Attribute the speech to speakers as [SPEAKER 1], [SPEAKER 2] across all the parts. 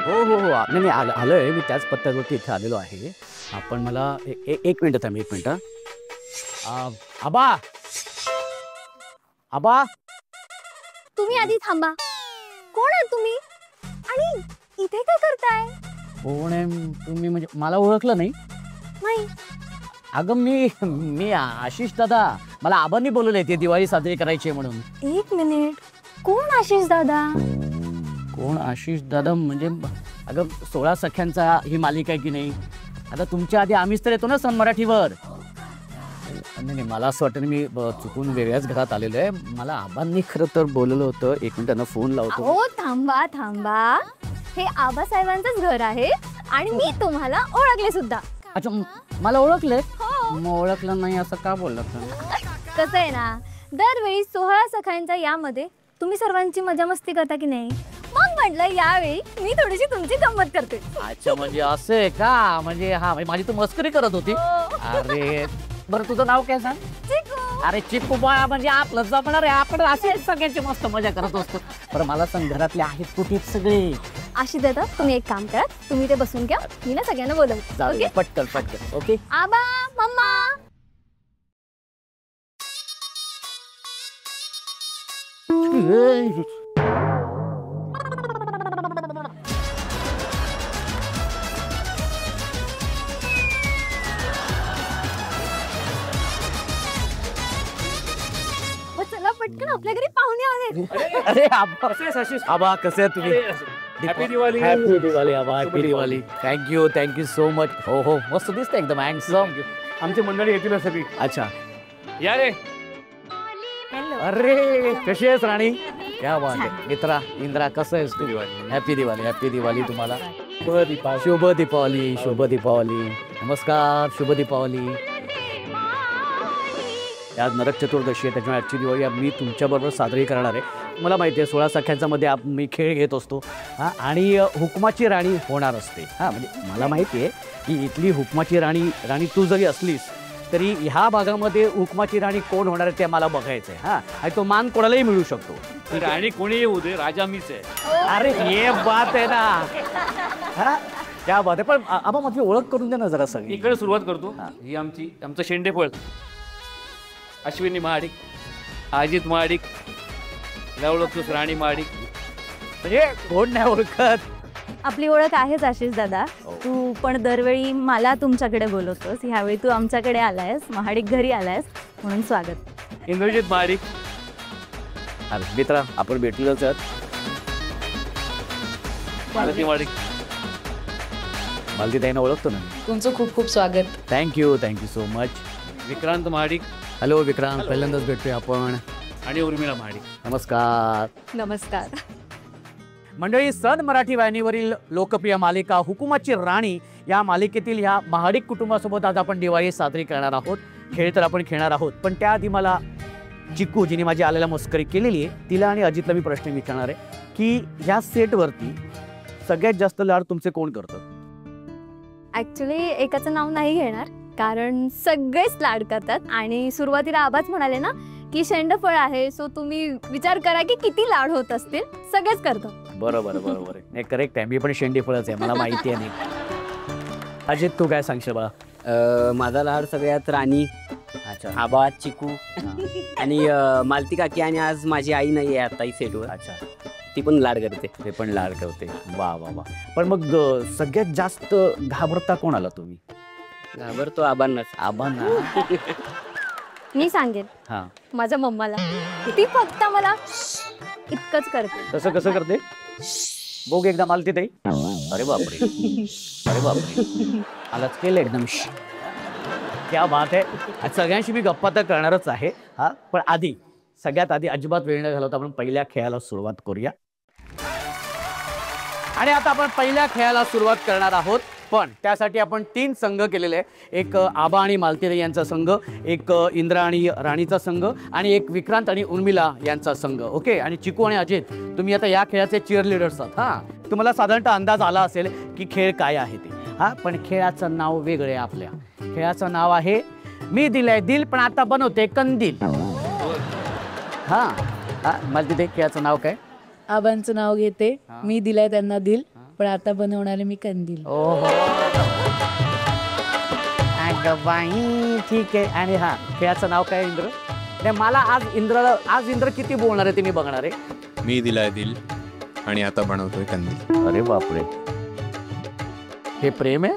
[SPEAKER 1] हो हो हो नाही नाही आलोय मी त्याच पत्त्यावरती इथे आलेलो आहे. आपण मला एक मिनिट थांब एक मिनिट. आबा आबा
[SPEAKER 2] तुम्ही आधी थांबा. कोण आहे तुम्ही आणि इथे काय करताय?
[SPEAKER 1] कोण आहे तुम्ही म्हणजे मला ओळखलं नाही?
[SPEAKER 2] नाही.
[SPEAKER 1] अगं मी आशिष दादा. मला आबांनी बोलवलंय ते दिवाळी साजरी करायची म्हणून.
[SPEAKER 2] एक मिनिट, कोण आशिष दादा?
[SPEAKER 1] कोण आशिष दादा म्हणजे अगं 16 सख्यांचा ही मालिका आहे की नाही. आता तुमच्या आधी आम्हीच तर येतो ना सन मराठीवर. नाही मला असं वाटतं मी चुकून वेगळ्याच घरात आलेलो आहे. मला आबांनी खरं तर बोलवलं होतं. एक मिनिट त्यांना फोन लावतो.
[SPEAKER 2] हो थांबा थांबा, हे आबासाहेबांचंच घर आहे आणि मी तुम्हाला ओळखले सुद्धा.
[SPEAKER 1] अच्छा मला ओळखले?
[SPEAKER 2] हो.
[SPEAKER 1] मग ओळखलं नाही असं का बोलला?
[SPEAKER 2] कसं आहे ना, दरवेळी 16 सखांच्या यामध्ये तुम्ही सर्वांची मजा मस्ती करता की नाही, मग म्हटलं यावेळी मी थोडीशी तुमची गंमत करते.
[SPEAKER 1] अच्छा म्हणजे असं आहे का? म्हणजे हा माझी तू मस्करी करत होती. अरे बरं तुझं नाव काय सांग?
[SPEAKER 2] चिकू.
[SPEAKER 1] अरे चिकू बाळा म्हणजे आपलं जमणार आहे. आपण असे सगळ्यांची मस्त मजा करत असतो. बरं मला सांग घरातले आहेत कुठे सगळे?
[SPEAKER 2] आशी दादा तुम्ही एक काम करा, तुम्ही ते बसून घ्या, मी ना सगळ्यांना बोलवते. ओके
[SPEAKER 1] पटकन ओके.
[SPEAKER 2] आबा मम्मा. चला पटकन, आपल्या घरी पाहुणे आले.
[SPEAKER 1] अरे आबा आबा कसे आहे तुम्ही?
[SPEAKER 3] हॅपी दिवाळी.
[SPEAKER 1] हॅपी दिवाळी आबा. Happy Diwali. Thank you so much. हो हो मस्त दिसते एकदम हँडसम.
[SPEAKER 3] आमची मंडळी येतील सगळी.
[SPEAKER 1] अच्छा
[SPEAKER 3] या रे.
[SPEAKER 1] अरे कशी आहेस राणी? क्या बात आहे. मित्रा इंद्रा कसं आहेस तू? हॅपी दिवाळी तुम्हाला. शुभ दीपावली. नमस्कार. शुभ दीपावली. आज नरक चतुर्दशी आहे त्याच्यामुळे आजची दिवाळी मी तुमच्याबरोबर साजरी करणार आहे. मला माहिती आहे 16 सख्यांचा मध्ये मी खेळ घेत असतो हां आणि हुकमाची राणी होणार असते. हां म्हणजे मला माहिती आहे की इथली हुकमाची राणी तू जरी असलीस तरी ह्या भागामध्ये हुकमाची राणी कोण होणार आहे ते मला बघायचं आहे. हां आणि तो मान कोणालाही मिळू शकतो.
[SPEAKER 3] राणी कोणी येऊ दे, राजा मीच आहे.
[SPEAKER 1] अरे ये बात आहे ना. हां क्या बात आहे. पण आबा माझी ओळख करून दे ना जरा सगळी.
[SPEAKER 3] इकडे सुरुवात करतो. ही आमचं शेंडेफळ अश्विनी महाडिक, अजित महाडिक, ओळखतोस राणी महाडिक.
[SPEAKER 1] म्हणजे कोण नाही ओळखत.
[SPEAKER 2] आपली ओळख आहेच आशिष दादा. तू पण दरवेळी मला तुमच्याकडे बोलवतोस, ह्यावेळी तू आमच्याकडे आलायस, महाडिक घरी आलायस म्हणून स्वागत.
[SPEAKER 3] इंद्रजित महाडिक.
[SPEAKER 1] अरे मित्रा आपण भेटलोच आहोत.
[SPEAKER 3] मालती महाडिक.
[SPEAKER 1] मालती ताईंना ओळखतो ना.
[SPEAKER 4] तुमचं खूप खूप स्वागत.
[SPEAKER 1] Thank you so much.
[SPEAKER 3] Vikrant Mahadik.
[SPEAKER 1] Hello Vikrant. पहिल्यांदाच भेटतोय आपण.
[SPEAKER 3] आणि उर्मिला महाडिक.
[SPEAKER 1] नमस्कार. मंडळी सन मराठी वाहिनीवरील लोकप्रिय मालिका हुकुमाची राणी या मालिकेतील ह्या महाडिक कुटुंबासोबत आज आपण दिवाळी साजरी करणार आहोत. खेळ तर आपण खेळणार आहोत पण त्याआधी मला चिकू जिने माझी आलेला मस्करी केलेली आहे तिला आणि अजितला मी प्रश्न विचारणार आहे की ह्या सेटवरती सगळ्यात जास्त लाड तुमचे कोण करतात?
[SPEAKER 2] ऍक्च्युली एकाचं नाव नाही घेणार कारण सगळेच लाड करतात आणि सुरुवातीला आबाच म्हणाले ना की शेंडफळ आहे, सो तुम्ही विचार करा की किती लाड होत असतील. सगळेच करतात.
[SPEAKER 1] बरोबर आहे. करेक्ट आहे. मी पण शेंडीफळच आहे, मला माहिती आहे. नाही अजित तू काय सांगशील बा?
[SPEAKER 5] माझा लाड सगळ्यात राणी.
[SPEAKER 1] अच्छा.
[SPEAKER 5] आबा, चिकू आणि मालती काकी. आणि आज माझी आई नाही आहे आता सेटवर.
[SPEAKER 1] अच्छा.
[SPEAKER 5] ती पण लाड करते.
[SPEAKER 1] ते पण लाड करते. वा. पण मग सगळ्यात जास्त घाबरता कोणाला तुम्ही?
[SPEAKER 5] घाबरतो आबांना.
[SPEAKER 2] मी सांगेन
[SPEAKER 1] हां
[SPEAKER 2] माझ्या मम्माला. ती फक्त मला इतकंच करते.
[SPEAKER 1] तसं कसं करते? बघ एकदा मालती ताई. अरे बापरे. आलाच केलं एकदम. क्या बात आहे. आज सगळ्यांशी मी गप्पा तर करणारच आहे. हा पण सगळ्यात आधी अजिबात वेळ न घालवता आपण पहिल्या खेळाला सुरुवात करूया. आणि आता आपण पहिल्या खेळाला सुरुवात करणार आहोत पण त्यासाठी आपण 3 संघ केलेले आहे. एक आबा आणि मालती यांचा संघ, एक इंद्रा आणि राणीचा संघ आणि एक विक्रांत आणि उर्मिला यांचा संघ. ओके. आणि चिकू आणि अजित तुम्ही आता या खेळाचे चीअर लीडर्स आहात. हां तुम्हाला साधारणतः अंदाज आला असेल की खेळ काय आहे ते. हां पण खेळाचं नाव वेगळं आहे. आपल्या खेळाचं नाव आहे मी दिलंय दिल पण आता बनवते कंदील. हां मालती ते खेळाचं नाव काय?
[SPEAKER 4] आबांचं नाव घेते. मी दिलंय त्यांना दिल पण आता बनवणारे मी कंदील.
[SPEAKER 1] ओहो अगं बाई ठीक आहे. आणि हा खेळाचं नाव काय इंद्र? नाही मला आज इंद्र किती बोलणार आहे ते मी बघणार आहे.
[SPEAKER 6] मी दिलाय दिल आणि आता बनवतोय कंदील.
[SPEAKER 1] अरे बापरे हे प्रेम आहे.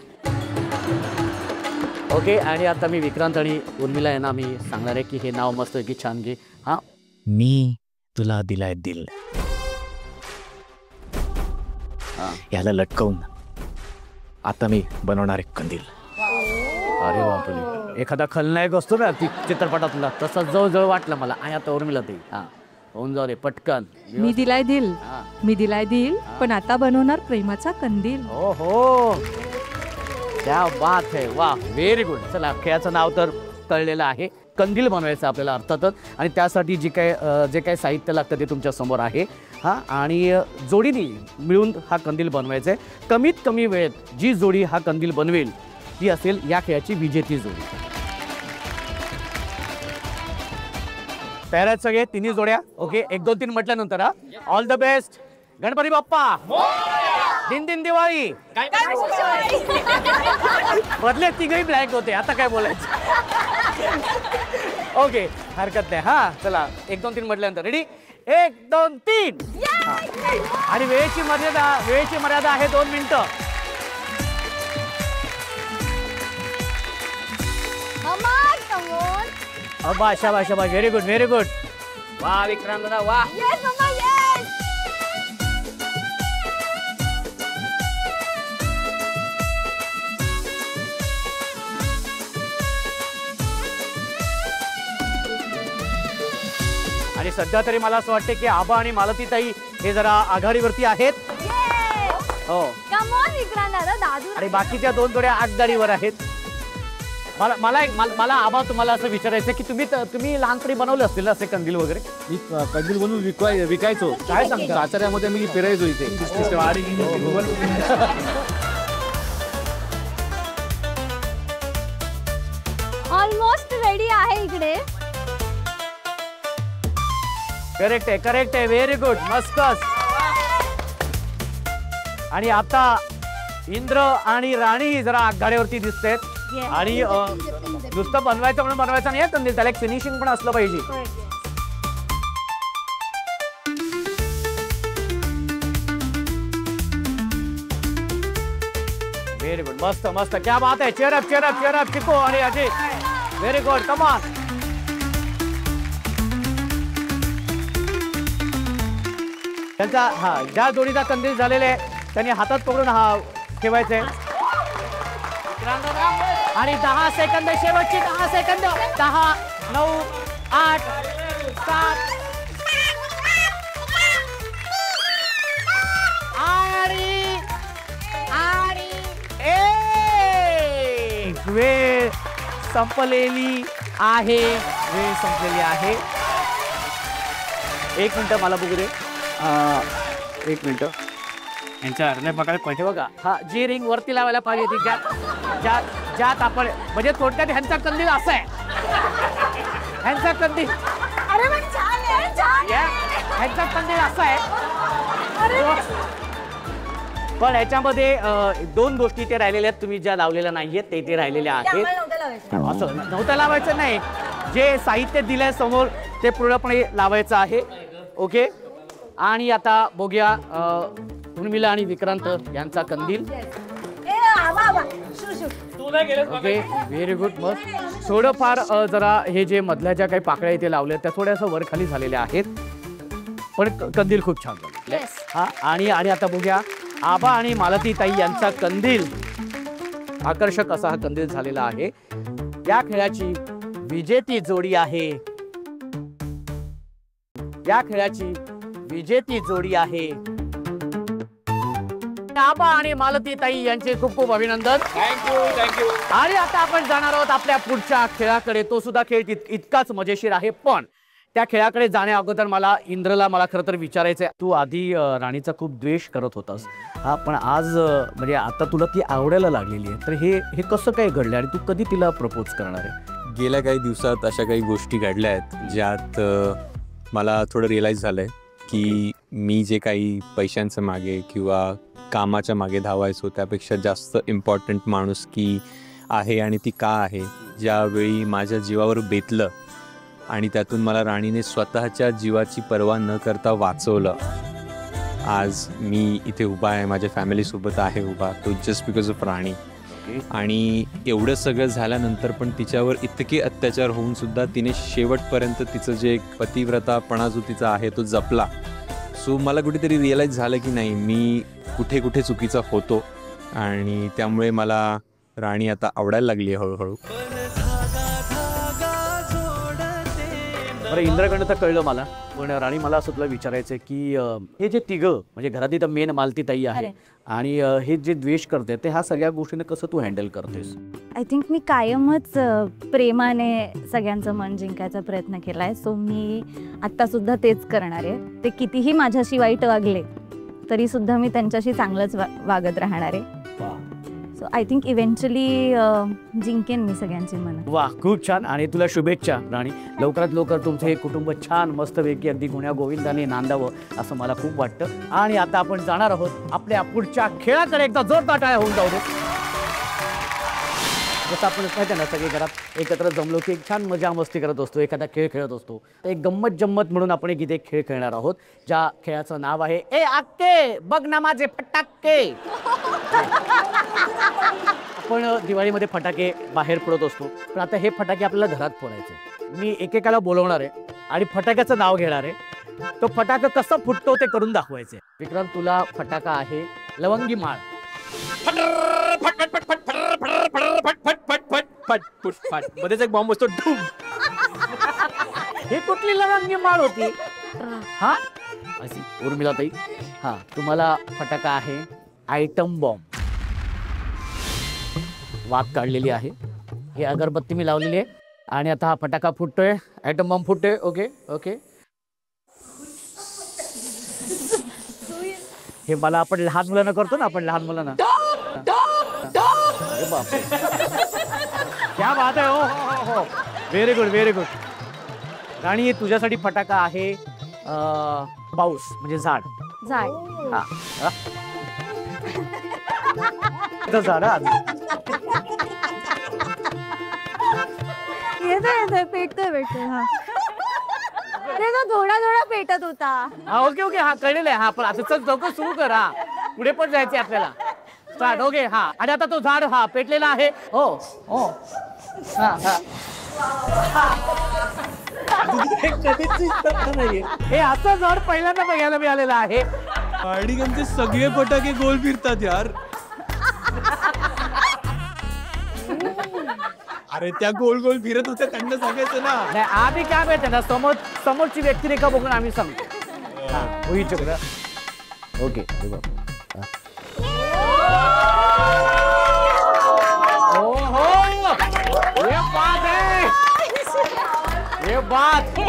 [SPEAKER 1] ओके आणि आता मी विक्रांत आणि उर्मिला यांना मी सांगणार आहे की हे नाव मस्त आहे की छान घे. हा
[SPEAKER 7] मी तुला दिलाय दिल, याला लटकवून आता मी बनवणार एक कंदील.
[SPEAKER 1] अरे बापरे एखादा खलनायक असतो ना चित्रपटातला तसा जवळ वाटलं मला. आणि आता उर्मिला ते हा होऊन जाऊ दे पटकन.
[SPEAKER 4] मी दिलाय दिल,
[SPEAKER 1] हा.
[SPEAKER 4] मी दिलाय दिल, पण आता बनवणार प्रेमाचा कंदील.
[SPEAKER 1] हो हो क्या बात है वा व्हेरी गुड. चला खेळाचं नाव तर कळलेलं आहे. कंदील बनवायचं आपल्याला अर्थातच. आणि त्यासाठी जे काय साहित्य लागतं ते तुमच्या समोर आहे. हा आणि जोडीने मिळून हा कंदील बनवायचा आहे. कमीत कमी वेळेत जी जोडी हा कंदील बनवेल ती असेल या खेळाची विजेती जोडी. तयार आहेत सगळे तिन्ही जोड्या? ओके 1 2 3 म्हटल्यानंतर हा all the best. Ganpati Bappa दिन दिन दिवाळी. बदले तिघही ब्लँक होते आता काय बोलायचं. ओके हरकत नाही. हा चला 1 2 3 म्हटल्यानंतर रेडी 1 2 3. आणि वेळेची मर्यादा आहे 2 मिनिटं. शाबाश व्हेरी गुड.
[SPEAKER 5] वा विक्रांत दादा वा.
[SPEAKER 1] आणि सध्या तरी मला असं वाटतं की आबा आणि मालतीताई हे जरा आघाडीवरती आहेत. हो आणि बाकीच्या 2 जोड्या आघाडीवर आहेत. मला आबा तुम्हाला असं विचारायचं की तुम्ही लहानपणी बनवले असतील ना असे कंदील वगैरे?
[SPEAKER 3] मी कंदील बनवून विकायचो.
[SPEAKER 1] काय सांगता?
[SPEAKER 3] आचार्यामध्ये मी फिरायचो इथे.
[SPEAKER 2] ऑलमोस्ट रेडी आहे इकडे.
[SPEAKER 1] करेक्ट आहे व्हेरी गुड मस्कस. आणि आता इंद्र आणि राणी जरा आघाडीवरती दिसतेत. आणि नुसतं बनवायचं म्हणून बनवायचं नाही कंदील, त्याला एक फिनिशिंग पण असलं पाहिजे. व्हेरी गुड मस्त क्या बात आहे. चेअर अप चिको आणि Ajay very good come on. त्यांचा हा ज्या जोडीचा कंदील झालेला आहे त्यांनी हातात पकडून हा ठेवायचंय. आणि 10 सेकंद शेवटची 10 सेकंद 10 9 8 7 आणि 1 वेळ संपलेली आहे. 1 मिनिट मला बघू दे. 1 मिनिट यांच्या अर्ध्या प्रकारे पैसे बघा. हा जी रिंग वरती लावायला पाहिजे ती ज्यात आपण म्हणजे थोडक्यात ह्यांचा कंदील असा आहे. ह्यांचा कंदील असा आहे. पण ह्याच्यामध्ये 2 गोष्टी ते राहिलेल्या आहेत. तुम्ही ज्या लावलेल्या नाहीयेत ते राहिलेल्या आहेत. असं नव्हतं लावायचं नाही. जे साहित्य दिलंय समोर ते पूर्णपणे लावायचं आहे. ओके आणि आता बघूया उर्मिला आणि विक्रांत यांचा कंदील. Okay very good. मग थोडंफार जरा हे जे मधल्या ज्या काही पाकळ्या इथे लावल्या त्या थोड्याशा वर खाली झालेल्या आहेत पण कंदील खूप छान झाले. हा आणि आता बघूया आबा आणि मालतीताई यांचा कंदील. आकर्षक असा हा कंदील झालेला आहे. या खेळाची विजेती जोडी आहे. आबा आणि मालतीताई यांचे खूप खूप अभिनंदन.
[SPEAKER 3] थँक्यू.
[SPEAKER 1] आणि आता आपण जाणार आहोत आपल्या पुढच्या खेळाकडे. तो सुद्धा खेळ इतकाच मजेशीर आहे. पण त्या खेळाकडे जाण्या अगोदर मला खरं तर विचारायचंय. तू आधी राणीचा खूप द्वेष करत होतास हा पण आज म्हणजे आता तुला ती आवडायला लागलेली आहे. तर हे कसं काय घडलं आणि तू कधी तिला प्रपोज करणार आहे?
[SPEAKER 6] गेल्या काही दिवसात अशा काही गोष्टी घडल्या आहेत ज्यात मला थोडं रिअलाईज झालंय की मी जे काही पैशांचं मागे किंवा कामाच्या मागे धावायचो त्यापेक्षा जास्त इम्पॉर्टंट माणुसकी आहे. आणि ती का आहे, ज्यावेळी माझ्या जीवावर बेतलं आणि त्यातून मला राणीने स्वतःच्या जीवाची पर्वा न करता वाचवलं. आज मी इथे उभा आहे, माझ्या फॅमिलीसोबत आहे उभा, तो जस्ट बिकॉज ऑफ राणी. आणि एवढं सगळं झाल्यानंतर पण तिच्यावर इतके अत्याचार होऊन सुद्धा तिने शेवटपर्यंत तिचं जे एक पतिव्रतापणा जो तिचा आहे तो जपला. सो मला कुठेतरी रिअलाईज झालं की नाही, मी कुठे कुठे चुकीचा होतो आणि त्यामुळे मला राणी आता आवडायला लागली आहे हळूहळू.
[SPEAKER 1] बरं, इंद्राकडनं तर कळलं मला, पण राणी मला असं तुला विचारायचं आहे की हे जे तिघं म्हणजे घरातली तर मेन मालतीताई आहे आणि हे जे द्वेष करते ते ह्या सगळ्या गोष्टीने कसं तू हँडल करतेस?
[SPEAKER 2] आय थिंक मी कायमच प्रेमाने सगळ्यांचं मन जिंकायचा प्रयत्न केला आहे. सो मी आत्तासुद्धा तेच करणार आहे. ते कितीही माझ्याशी वाईट वागले तरीसुद्धा मी त्यांच्याशी चांगलंच वागत राहणार आहे. सो आय थिंक इव्हेंच्युअली जिंकेन मी सगळ्यांची मन.
[SPEAKER 1] वा, खूप छान. आणि तुला शुभेच्छा राणी. लवकरात लवकर तुमचं हे कुटुंब छान मस्तपैकी अगदी गुण्या गोविंदाने नांदावं असं मला खूप वाटतं. आणि आता आपण जाणार आहोत आपल्या पुढच्या खेळाकडे. एकदा जोरदार टाळ्या होऊन जाऊ दे. जसं आपण माहिती आहे ना, सगळे घरात एकत्र जमलो की एक छान मजा मस्ती करत असतो, एखादा खेळ खेळत असतो. एक गंमत जम्मत म्हणून आपण एक इथे खेळ खेळणार आहोत, ज्या खेळाचं नाव आहे ए आक्के बघ ना माझे फटाके. आपण दिवाळीमध्ये फटाके बाहेर फोडत असतो, पण आता हे फटाके आपल्याला घरात फोडायचे. मी एकेकाला बोलवणार आहे आणि फटाक्याचं नाव घेणार आहे. तो फटाका कसं फुटतो ते करून दाखवायचे. विक्रांत, तुला फटाका आहे लवंगी माळ.
[SPEAKER 7] मध्येच एक बॉम्ब असतो.
[SPEAKER 1] हे कुठली लवंगी माळ होती? हा अशी उर्मिला ताई. हा, तुम्हाला फटाका आहे आयटम बॉम्ब. वाघ काढलेली आहे, ही अगरबत्ती मी लावलेली आहे आणि आता हा फटाका फुटतोय, आयटम बॉम्ब फुटतोय. Okay okay. हे मला आपण लहान मुलांना करतो ना, आपण लहान मुलांना. अरे बापरे, क्या बात आहे. हो हो हो, व्हेरी गुड व्हेरी गुड. राणी, तुझ्यासाठी फटाका आहे पाऊस म्हणजे झाड.
[SPEAKER 2] झाड.
[SPEAKER 1] हा, झाड.
[SPEAKER 2] येतोय पेटतोय. हा, अरे तो थोडा थोडा पेटत होता.
[SPEAKER 1] हा, ओके ओके. हा, कळलेलं आहे. हा, पण आता चल लवकर सुरू कर. हा, पुढे पण जायचे आपल्याला. स्टार्ट. ओके. हा, आणि आता तो झाड हा पेटलेला आहे. हो हो. हा हा. हे असं झाड पहिल्यांदा बघायला मिळालेलं आहे.
[SPEAKER 6] आणि त्यांचे सगळे फटाके गोल फिरतात यार. अरे त्या गोल गोल फिरत होत्या, त्यांना सांगायचं ना.
[SPEAKER 1] नाही, आम्ही काय माहिती ना, समोरची व्यक्तिरेखा बघून आम्ही सांगतो. हा, होई चक्र. ओके. ये बात है, ये बात.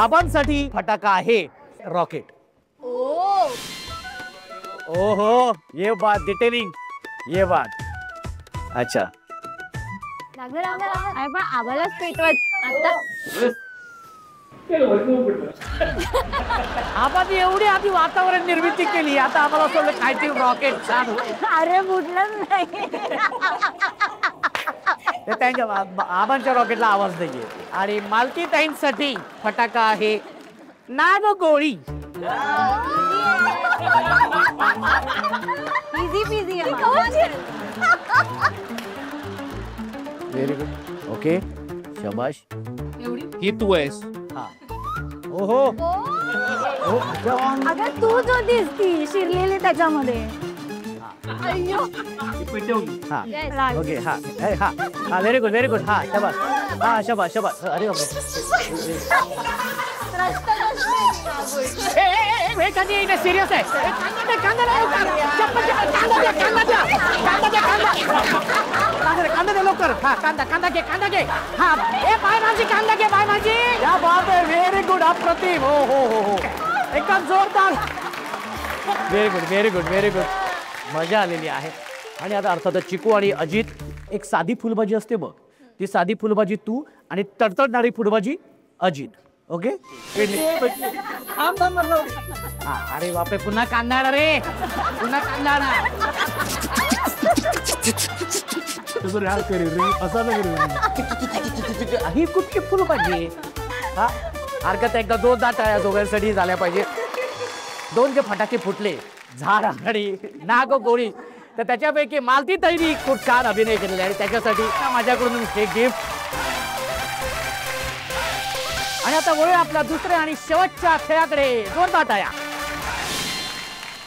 [SPEAKER 1] आबांसाठी फटाका आहे रॉकेट. ओहो, ये बात डिटेलिंग, ये बात. अच्छा,
[SPEAKER 2] अरे पण आम्हालाच पेटवत आता.
[SPEAKER 1] आपण एवढी आधी वातावरण निर्मिती केली, आता आम्हाला असं काहीतरी रॉकेट छान.
[SPEAKER 2] अरे बुडलंच नाही.
[SPEAKER 1] ते त्यांच्या आबांच्या रॉकेटला आवाज नाहीये. आणि मालतीताईंसाठी फटाका आहे नागगोळी.
[SPEAKER 2] Easy peasy.
[SPEAKER 1] Very good. Okay, शाबाश.
[SPEAKER 3] ही तू आहेस.
[SPEAKER 1] हा. ओहो.
[SPEAKER 2] अगं तू जो दिसती शिरलेली त्याच्यामध्ये.
[SPEAKER 1] हा, ओके. हा हा हा, व्हेरी गुड व्हेरी गुड. हा, शाबास. हा, शाबास शाबास. अरे सिरियस आहे. कांदा दे लवकर. हा, कांदा घे. हा, ए बाय माझी कांदा घे, बाय माझी. या बात आहे. Very good. अप्रतिम. हो हो हो हो, एकदम जोरदार. Very good. मजा आलेली आहे. आणि आता अर्थातच चिकू आणि अजित, एक साधी फुलभाजी असते बघ, ती साधी फुलभाजी तू आणि तडतडणारी फुलभाजी अजित. ओके. अरे बापरे, पुन्हा कांदा रे, पुन्हा कांदा ही कुठली फुलं पाहिजे. हा हरकत एकदा 2 टाळ्या दोघांसाठी झाल्या पाहिजे. 2 जे फटाके फुटले झाड आणि नाग गोळी, तर त्याच्यापैकी मालती ताईंनी खूप छान अभिनय केलेला आहे, त्याच्यासाठी माझ्याकडून हे गिफ्ट. आणि आता वळूया आपल्या दुसऱ्या आणि शेवटच्या खेळाकडे. 2 टाळ्या.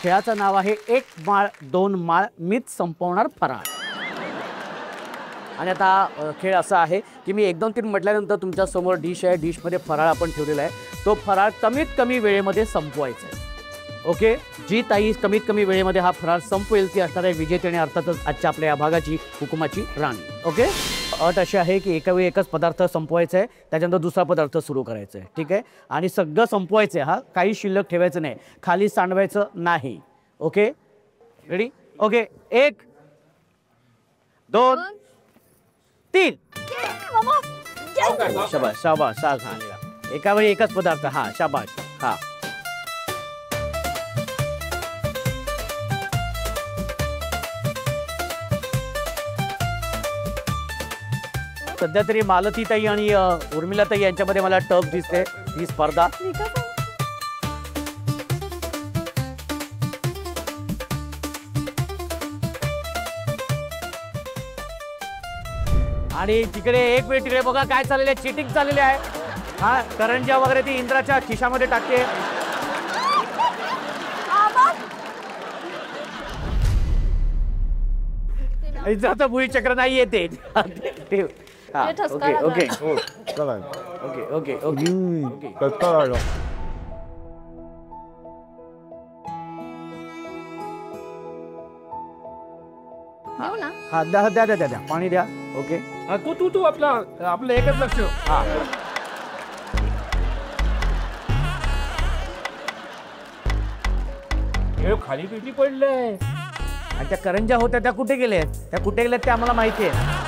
[SPEAKER 1] खेळाचं नाव आहे 1 माळ 2 माळ मीच संपवणार फराळ. आणि आता खेळ असा आहे की मी 1 2 3 म्हटल्यानंतर तुमच्या समोर डिश आहे, डिशमध्ये फराळ आपण ठेवलेला आहे. तो फराळ कमीत कमी वेळेमध्ये संपवायचा आहे. ओके, जी ताई कमीत कमी वेळेमध्ये हा फराळ संपवेल ती असणार आहे विजेते आणि अर्थातच आजच्या आपल्या या भागाची हुकुमाची राणी. ओके, अट अशी आहे की एका वेळी एकच पदार्थ संपवायचा आहे, त्याच्यानंतर दुसरा पदार्थ सुरू करायचा आहे. ठीक आहे, आणि सगळं संपवायचं आहे. हा काही शिल्लक ठेवायचं नाही, खाली सांडवायचं नाही. Okay, ready? ओके, 1 2 3. शाबाश शाबाश. एका वेळी एकच पदार्थ. हा शाबाश. हा सध्या तरी मालतीताई आणि उर्मिलाताई यांच्यामध्ये मला टफ दिसते ही स्पर्धा. आणि तिकडे एक वेळ तिकडे बघा काय चाललेलं आहे, चिटिंग चाललेली आहे. हा करंज्या वगैरे ती इंद्राच्या खिशामध्ये टाकते. इंद्राचं भुईचक्र नाही येते. Okay okay okay okay okay. हा द्या द्या द्या द्या पाणी द्या. ओके,
[SPEAKER 7] तू आपलं एकच लक्ष.
[SPEAKER 1] हा
[SPEAKER 7] खाली पिटी पडलंय.
[SPEAKER 1] आणि त्या करंज्या होत्या त्या कुठे गेल्या, त्या कुठे गेल्यात ते आम्हाला माहिती आहे.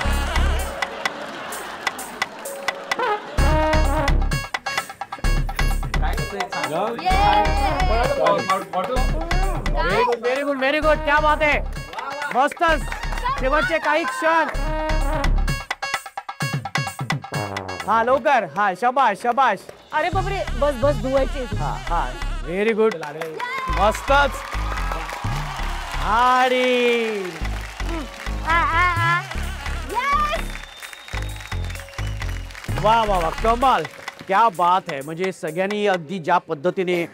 [SPEAKER 1] व्हेरी गुड व्हेरी गुड, क्या बात आहे. मस्तच. शेवटचे काही क्षण. हा लवकर. हा शाबाश शाबाश.
[SPEAKER 2] अरे बापरे, बस बस धुवायची.
[SPEAKER 1] हा हा व्हेरी गुड, मस्तच. आणि वा वा वा, कमाल, क्या बात आहे. म्हणजे सगळ्यांनी अगदी ज्या पद्धतीने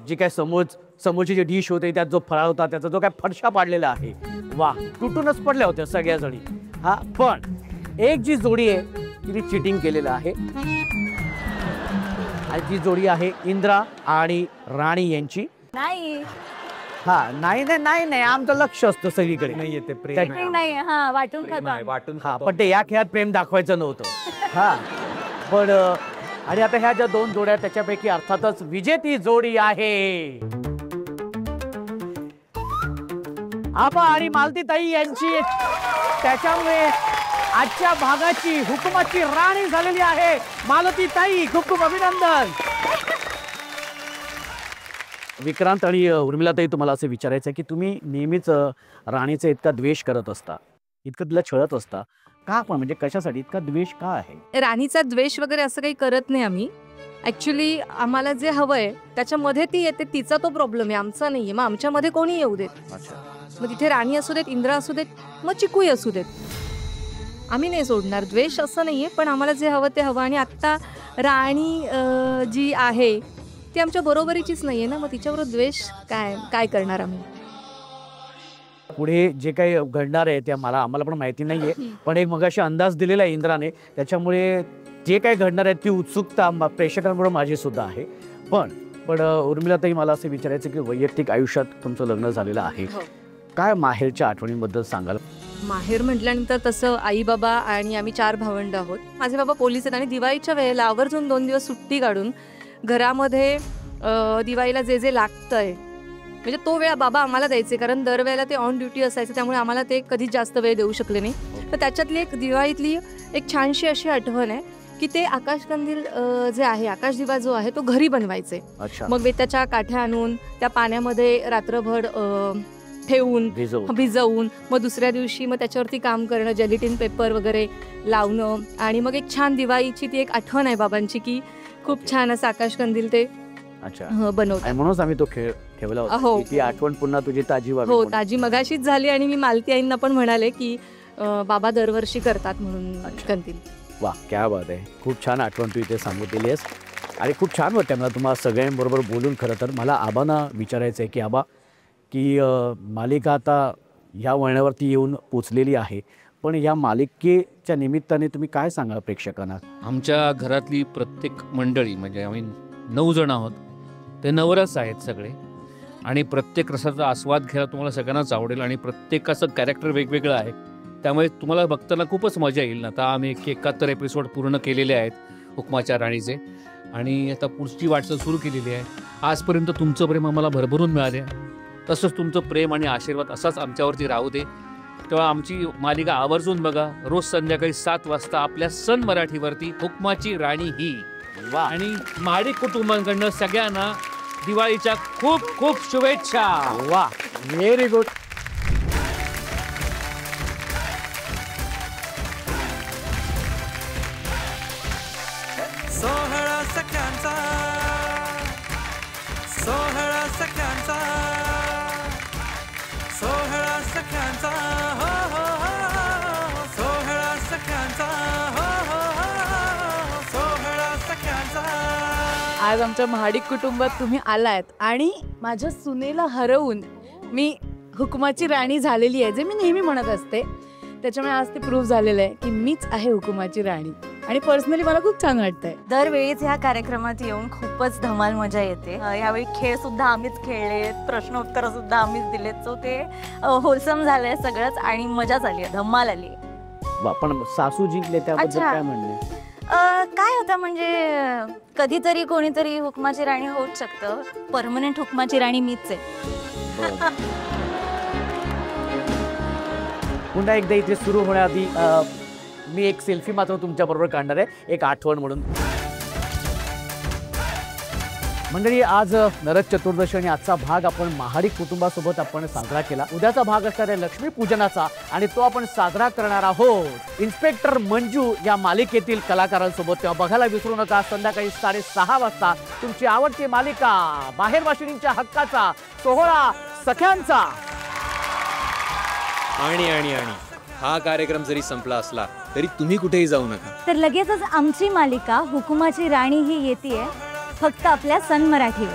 [SPEAKER 1] जी काय समोरची जी डिश होते त्यात जो फराळ होता त्याचा जो काय फडशा पाडलेला आहे, वा, तुटूनच पडल्या होत्या सगळ्या जणी. हा पण एक जी जोडी आहे तिने चिटिंग केलेलं आहे आणि ती जोडी आहे इंद्रा आणि राणी यांची.
[SPEAKER 2] नाही
[SPEAKER 1] हा नाही नाही नाही नाही, आमचं लक्ष असतं सगळीकडे.
[SPEAKER 7] नाही येते प्रेम
[SPEAKER 2] नाही. हा वाटून खातो.
[SPEAKER 7] वाटून.
[SPEAKER 1] हा पण ते या खेळात प्रेम दाखवायचं नव्हतं. हा पण आणि आता ह्या ज्या 2 जोड्या त्याच्यापैकी अर्थातच विजेती जोडी आहे आबा आणि मालतीताई यांची. त्याच्यामुळे आजच्या भागाची हुकुमाची राणी झालेली आहे मालतीताई. खूप खूप अभिनंदन. विक्रांत आणि उर्मिलाताई, तुम्हाला असं विचारायचं आहे की तुम्ही नेहमीच राणीचा इतका द्वेष करत असता, इतकं तिला छळत असता का? पण म्हणजे कशासाठी इतका द्वेष का आहे?
[SPEAKER 4] राणीचा द्वेष वगैरे असं काही करत नाही आम्ही. ॲक्च्युली आम्हाला जे हवंय त्याच्यामध्ये ती येते, तिचा तो प्रॉब्लेम आहे, आमचा नाहीये. मग आमच्यामध्ये कोणी येऊ देत. मग तिथे राणी असू देत, इंद्रा असू देत, मग चिकूही असू देत, आम्ही नाही सोडणार. द्वेष असं नाहीये, पण आम्हाला जे हवं ते हवं. आणि आत्ता राणी जी आहे ती आमच्या बरोबरीचीच नाहीये ना, मग तिच्यावर द्वेष काय करणार आम्ही.
[SPEAKER 1] पुढे जे काही घडणार आहे ते आम्हाला पण माहिती नाहीये, पण एक मगाशी अंदाज दिलेला आहे इंद्राने. त्याच्यामुळे जे काही घडणार आहे ती उत्सुकता प्रेक्षकांकडे माझी सुद्धा आहे. पण उर्मिलाताई, मला असं विचारायचं की वैयक्तिक आयुष्यात तुमचं लग्न झालेलं आहे, काय माहेरच्या आठवणींबद्दल सांगाल?
[SPEAKER 4] माहेर म्हटल्यानंतर तसं आई बाबा आणि आम्ही 4 भावंड आहोत. माझे बाबा पोलीस आहेत आणि दिवाळीच्या वेळेला आवर्जून 2 दिवस सुट्टी काढून घरामध्ये दिवाळीला जे जे लागतंय म्हणजे तो वेळ बाबा आम्हाला द्यायचे, कारण दरवेळेला ते ऑन ड्युटी असायचं, त्यामुळे आम्हाला ते कधीच जास्त वेळ देऊ शकले नाही. तर त्याच्यातली एक दिवाळीतली एक छानशी अशी आठवण आहे की ते आकाशकंदील जे आहे, आकाशदिवा जो आहे तो घरी बनवायचे.
[SPEAKER 1] अच्छा.
[SPEAKER 4] मग वेताच्या काठ्या आणून त्या पाण्यामध्ये रात्रभर ठेवून भिजवून मग दुसऱ्या दिवशी मग त्याच्यावरती काम करणं, जेलिटिन पेपर वगैरे लावणं. आणि मग एक छान दिवाळीची ती एक आठवण आहे बाबांची की खूप छान असं आकाशकंदील ते बनवतात.
[SPEAKER 1] आणि म्हणूनच आम्ही तो खेळ ठेवला होता.
[SPEAKER 4] हो.
[SPEAKER 1] ती आठवण पुन्हा तुझी ताजी व्हावी
[SPEAKER 4] हो,
[SPEAKER 1] म्हणून.
[SPEAKER 4] ताजी मगाशीच झाली. आणि मी मालती आईंना पण म्हणाले की बाबा दरवर्षी करतात म्हणून कंदील.
[SPEAKER 1] वा, क्या बात आहे. खूप छान आठवण तू इथे सांगितलेली आहेस आणि खूप छान वाटतं मला तुम्हाला सगळ्यांबरोबर बोलून. खरं तर मला आबांना विचारायचं आहे की आबा, की मालिका आता ह्या वळणावरती येऊन पोचलेली आहे, पण या मालिकेच्या निमित्ताने तुम्ही काय सांगाल प्रेक्षकांना?
[SPEAKER 3] आमच्या घरातली प्रत्येक मंडळी, म्हणजे आम्ही 9 जण आहोत, ते 9 रस आहेत सगळे. आणि प्रत्येक रसाचा आस्वाद घ्यायला तुम्हाला सगळ्यांनाच आवडेल. आणि प्रत्येकाचं कॅरेक्टर वेगवेगळं आहे, त्यामुळे तुम्हाला बघताना खूपच मजा येईल. आता आम्ही 71 एपिसोड पूर्ण केलेले आहेत हुकमाच्या राणीचे, आणि आता पुढची वाटचाल सुरू केलेली आहे. आजपर्यंत तुमचं प्रेम आम्हाला भरभरून मिळाले, तसंच तुमचं प्रेम आणि आशीर्वाद असाच आमच्यावरती राहू दे. तेव्हा आमची मालिका आवर्जून बघा. रोज संध्याकाळी 7 वाजता आपल्या सन मराठीवरती, हुकमाची राणी ही. आणि महाडिक कुटुंबांकडनं सगळ्यांना दिवाळीच्या खूप खूप शुभेच्छा.
[SPEAKER 1] वा, व्हेरी गुड.
[SPEAKER 8] सोहळा सख्यांचा, सोहळा सख्यांचा, सोहळा सख्यांचा, हो हो हो, सोहळा सख्यांचा, हो हो हो, सोहळा सख्यांचा.
[SPEAKER 9] आज आमच्या महाडिक कुटुंबात तुम्ही आलात आणि माझ्या सुनेला हरवून मी हुकुमाची राणी झालेली आहे, जे मी नेहमी म्हणत असते. त्याच्यामुळे आज ते प्रूव्ह झालेलं आहे की मीच आहे हुकुमाची राणी. आणि पर्सनली मला खूप छान वाटतंय.
[SPEAKER 10] दरवेळीच ह्या कार्यक्रमात येऊन खूपच धमाल मजा येते. यावेळी खेळ सुद्धा आम्हीच खेळले, प्रश्नोत्तर सुद्धा आम्हीच दिलेत. सो ते होलसम झालंय सगळंच आणि मजा झाली, धमाल आली.
[SPEAKER 1] पण सासू जिंकले त्याबद्दल काय म्हणणे?
[SPEAKER 10] काय होतं म्हणजे कधीतरी कोणीतरी हुकमाची राणी होऊच शकतं. परमनंट हुकमाची राणी मीच आहे.
[SPEAKER 1] पुन्हा एकदा इथे सुरू होण्याआधी मी एक सेल्फी मात्र तुमच्याबरोबर काढणार आहे, एक आठवण म्हणून. मंडळी, आज नरक चतुर्दशी आणि आजचा भाग आपण महाडिक कुटुंबासोबत आपण साजरा केला. उद्याचा भाग असणार आहे लक्ष्मीपूजनाचा आणि तो आपण साजरा करणार आहोत इन्स्पेक्टर मंजू या मालिकेतील कलाकारांसोबत. तेव्हा बघायला विसरू नका, संध्याकाळी 6:30 वाजता तुमची आवडती मालिका बाहेर वाशिनींच्या हक्काचा सोहळा सख्यांचा.
[SPEAKER 6] आणि आणि आणि हा कार्यक्रम जरी संपला असला तरी तुम्ही कुठेही जाऊ नका.
[SPEAKER 10] तर लगेचच आमची मालिका हुकुमाची राणी ही येतेय फक्त आपल्या सन मराठीवर.